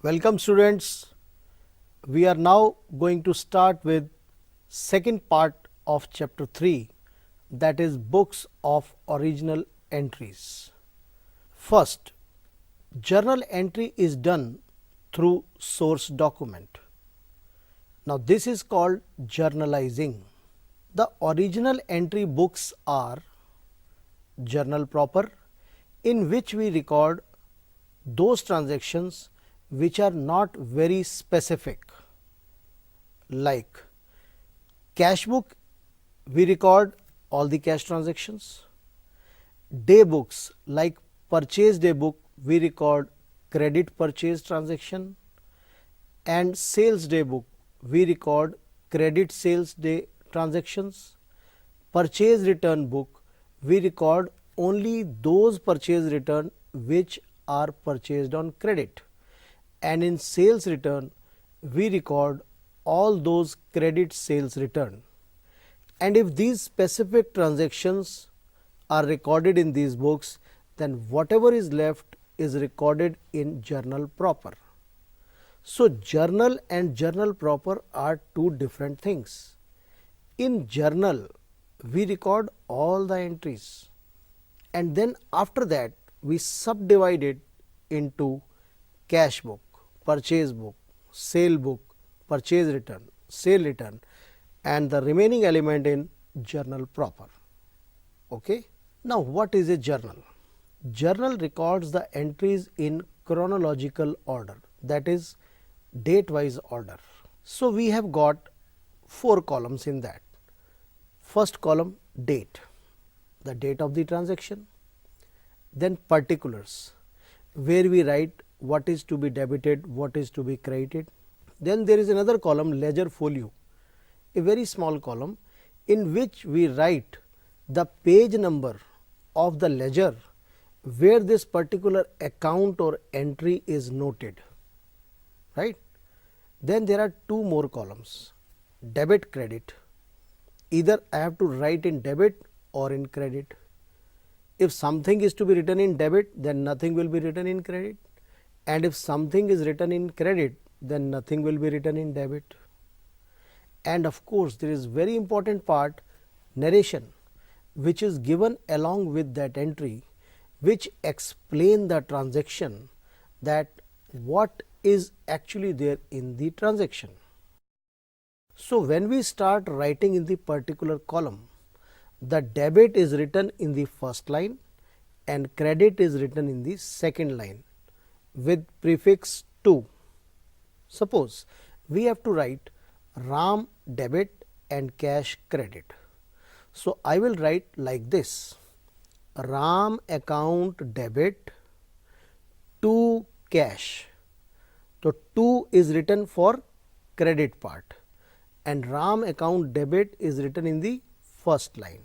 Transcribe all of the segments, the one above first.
Welcome students. We are now going to start with second part of chapter 3, that is books of original entries. First, journal entry is done through source document. Now this is called journalizing. The original entry books are journal proper, in which we record those transactions which are not very specific, like cash book, we record all the cash transactions. Day books, like purchase day book, we record credit purchase transaction, and sales day book, we record credit sales day transactions. Purchase return book, we record only those purchase return which are purchased on credit, and in sales return we record all those credit sales return. And if these specific transactions are recorded in these books, then whatever is left is recorded in journal proper. So journal and journal proper are two different things. In journal we record all the entries, and then after that we subdivide it into cash book, purchase book, sale book, purchase return, sale return, and the remaining element in journal proper. Okay. Now what is a journal? Journal records the entries in chronological order, that is date wise order. So we have got 4 columns in that. First column, date, the date of the transaction. Then particulars, where we write what is to be debited, what is to be credited. Then there is another column, ledger folio, a very small column in which we write the page number of the ledger where this particular account or entry is noted, right. Then there are 2 more columns, debit, credit. Either I have to write in debit or in credit. If something is to be written in debit, then nothing will be written in credit, and if something is written in credit, then nothing will be written in debit. And of course there is very important part, narration, which is given along with that entry, which explain the transaction, that what is actually there in the transaction. So when we start writing in the particular column, the debit is written in the first line and credit is written in the second line with prefix to. Suppose we have to write Ram debit and cash credit. So I will write like this, Ram account debit to cash. So 2 is written for credit part and Ram account debit is written in the first line.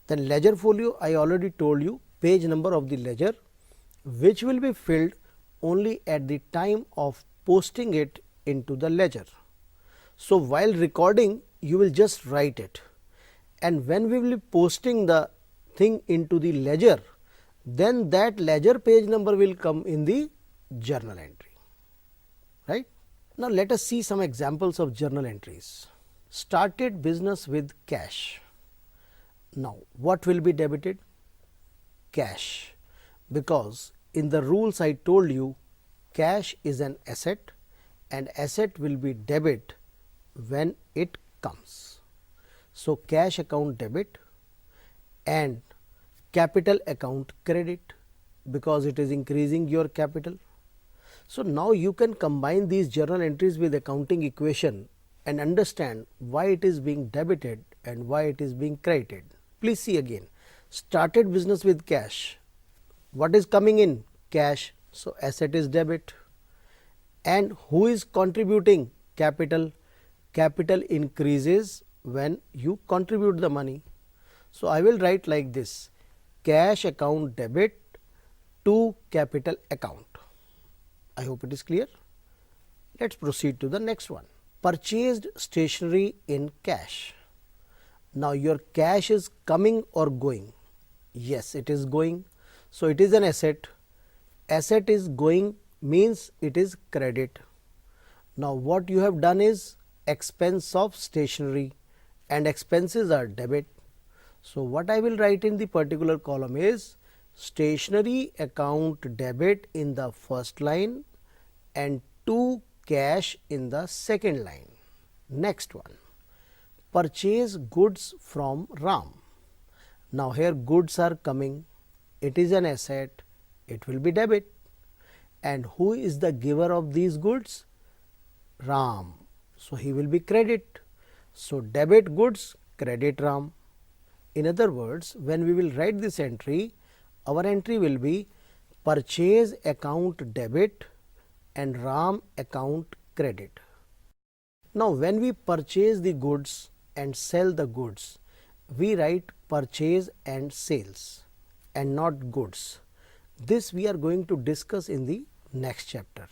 Then ledger folio, I already told you page number of the ledger, which will be filled only at the time of posting it into the ledger. So while recording you will just write it, and when we will be posting the thing into the ledger, then that ledger page number will come in the journal entry, right. Now let us see some examples of journal entries. Started business with cash. Now what will be debited? Cash, because in the rules I told you cash is an asset and asset will be debit when it comes. So cash account debit and capital account credit, because it is increasing your capital. So now you can combine these journal entries with accounting equation and understand why it is being debited and why it is being credited. Please see again, started business with cash. What is coming in? Cash. So asset is debit. And who is contributing? Capital. Capital increases when you contribute the money. So I will write like this, cash account debit to capital account. I hope it is clear. Let us proceed to the next one. Purchased stationery in cash. Now your cash is coming or going? Yes, it is going. So it is an asset. Asset is going means it is credit. Now what you have done is expense of stationery, and expenses are debit. So what I will write in the particular column is stationery account debit in the first line and to cash in the second line. Next one, purchase goods from Ram. Now here goods are coming, it is an asset, it will be debit. And who is the giver of these goods? Ram. So he will be credit. So debit goods, credit Ram. In other words, when we will write this entry, our entry will be purchase account debit and Ram account credit. Now when we purchase the goods and sell the goods, we write purchase and sales and not goods. This we are going to discuss in the next chapter.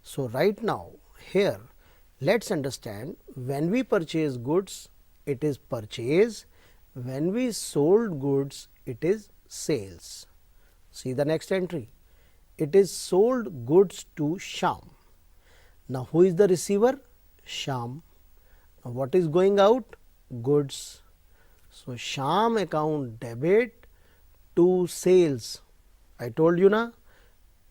So right now here let's understand, when we purchase goods it is purchase, when we sold goods it is sales. See the next entry, it is sold goods to Shyam. Now who is the receiver? Shyam. Now what is going out? Goods. So Shyam account debit to sales. I told you na,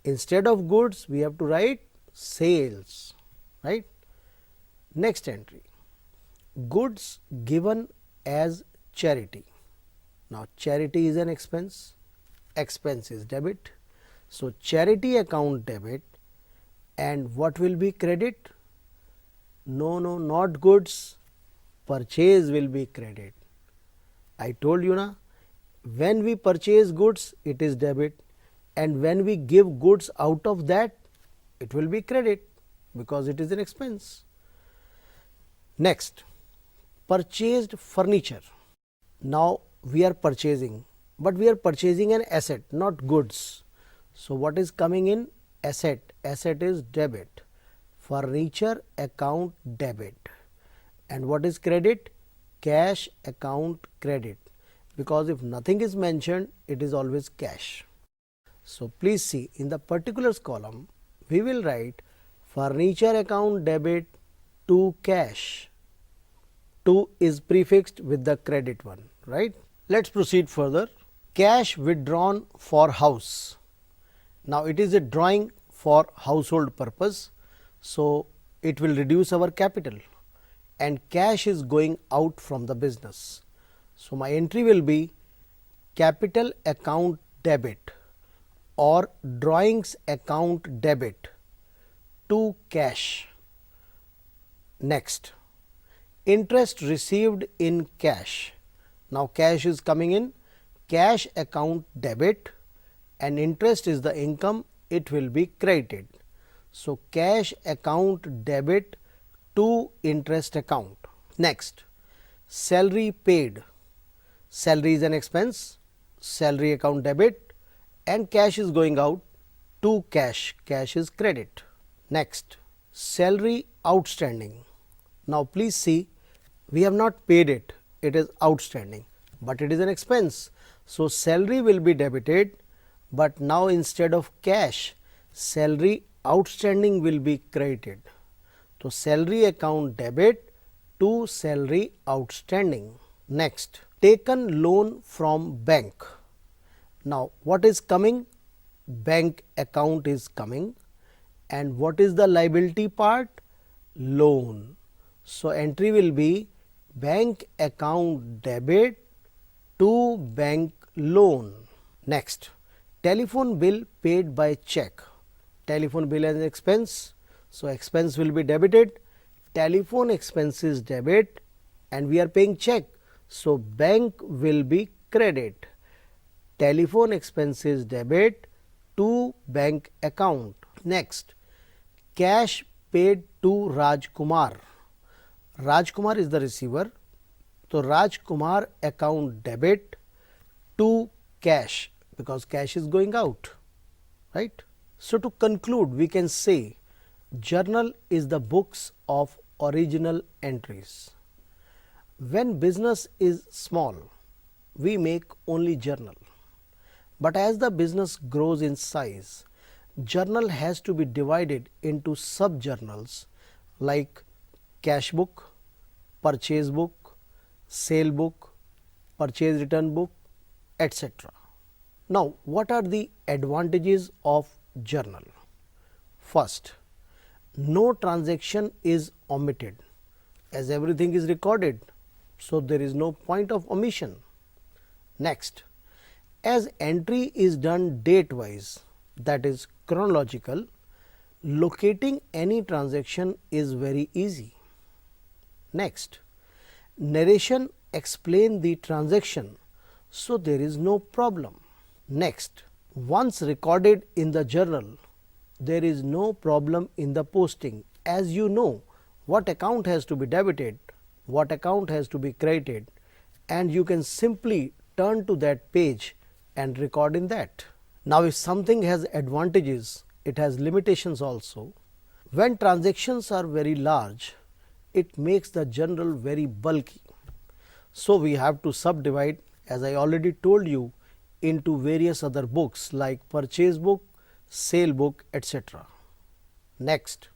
instead of goods we have to write sales, right? Next entry, goods given as charity. Now charity is an expense, expense is debit. So charity account debit, and what will be credit? No, not goods, purchase will be credit. I told you na, when we purchase goods it is debit, and when we give goods out of that it will be credit because it is an expense. Next, purchased furniture. Now we are purchasing, but we are purchasing an asset, not goods. So what is coming in? Asset. Asset is debit. Furniture account debit. And what is credit? Cash account credit, because if nothing is mentioned it is always cash. So please see, in the particulars column we will write furniture account debit to cash. To is prefixed with the credit one, right? Let's proceed further. Cash withdrawn for house. Now it is a drawing for household purpose, so it will reduce our capital, and cash is going out from the business. So my entry will be capital account debit or drawings account debit to cash. Next, interest received in cash. Now cash is coming in, cash account debit, and interest is the income, it will be credited. So cash account debit to interest account. Next, salary paid. Salary is an expense, salary account debit, and cash is going out to cash, cash is credit. Next, salary outstanding. Now please see, we have not paid it, it is outstanding, but it is an expense. So salary will be debited, but now instead of cash, salary outstanding will be credited. So salary account debit to salary outstanding. Next, taken loan from bank. Now what is coming? Bank account is coming, and what is the liability part? Loan. So entry will be bank account debit to bank loan. Next, telephone bill paid by check. Telephone bill as an expense, so expense will be debited. Telephone expense is debit, and we are paying check, so bank will be credit. Telephone expense is debit to bank account. Next, cash paid to Rajkumar. Rajkumar is the receiver, so Rajkumar account debit to cash, because cash is going out, right? So to conclude, we can say journal is the books of original entries. When business is small, we make only journal, but as the business grows in size, journal has to be divided into sub journals like cash book, purchase book, sale book, purchase return book, etc. Now, what are the advantages of journal? First, no transaction is omitted as everything is recorded, so there is no point of omission. Next, as entry is done date wise, that is chronological, locating any transaction is very easy. Next, narration explain the transaction, so there is no problem. Next, once recorded in the journal, there is no problem in the posting, as you know what account has to be debited, what account has to be credited, and you can simply turn to that page and record in that. Now, if something has advantages, it has limitations also. When transactions are very large, it makes the journal very bulky. So, we have to subdivide, as I already told you, into various other books like purchase book, sale book, etc. Next,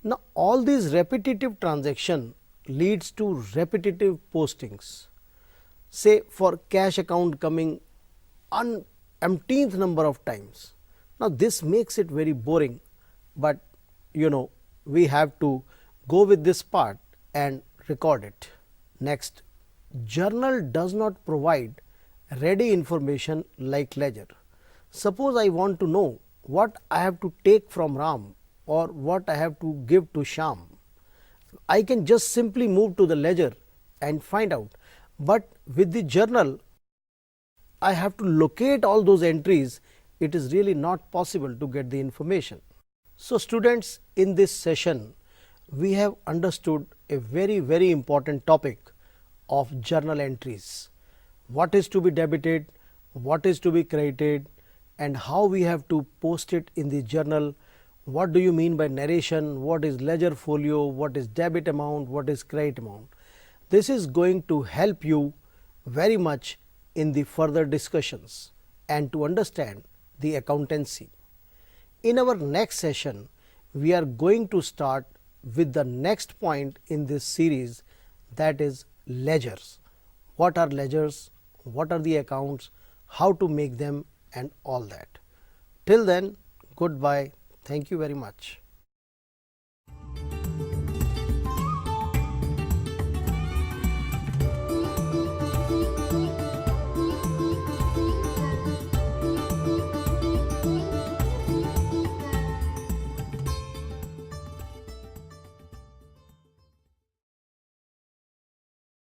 now all these repetitive transaction leads to repetitive postings. Say for cash account coming umpteenth number of times. Now this makes it very boring, but we have to go with this part and record it. Next, journal does not provide ready information like ledger. Suppose I want to know what I have to take from Ram or what I have to give to Shyam. I can just simply move to the ledger and find out, but with the journal I have to locate all those entries. It is really not possible to get the information. So students, in this session we have understood a very important topic of journal entries. What is to be debited, what is to be credited, and how we have to post it in the journal. What do you mean by narration, what is ledger folio, what is debit amount, what is credit amount. This is going to help you very much in the further discussions and to understand the accountancy. In our next session, we are going to start with the next point in this series, that is ledgers. What are ledgers? What are the accounts? How to make them and all that. Till then, goodbye. Thank you very much.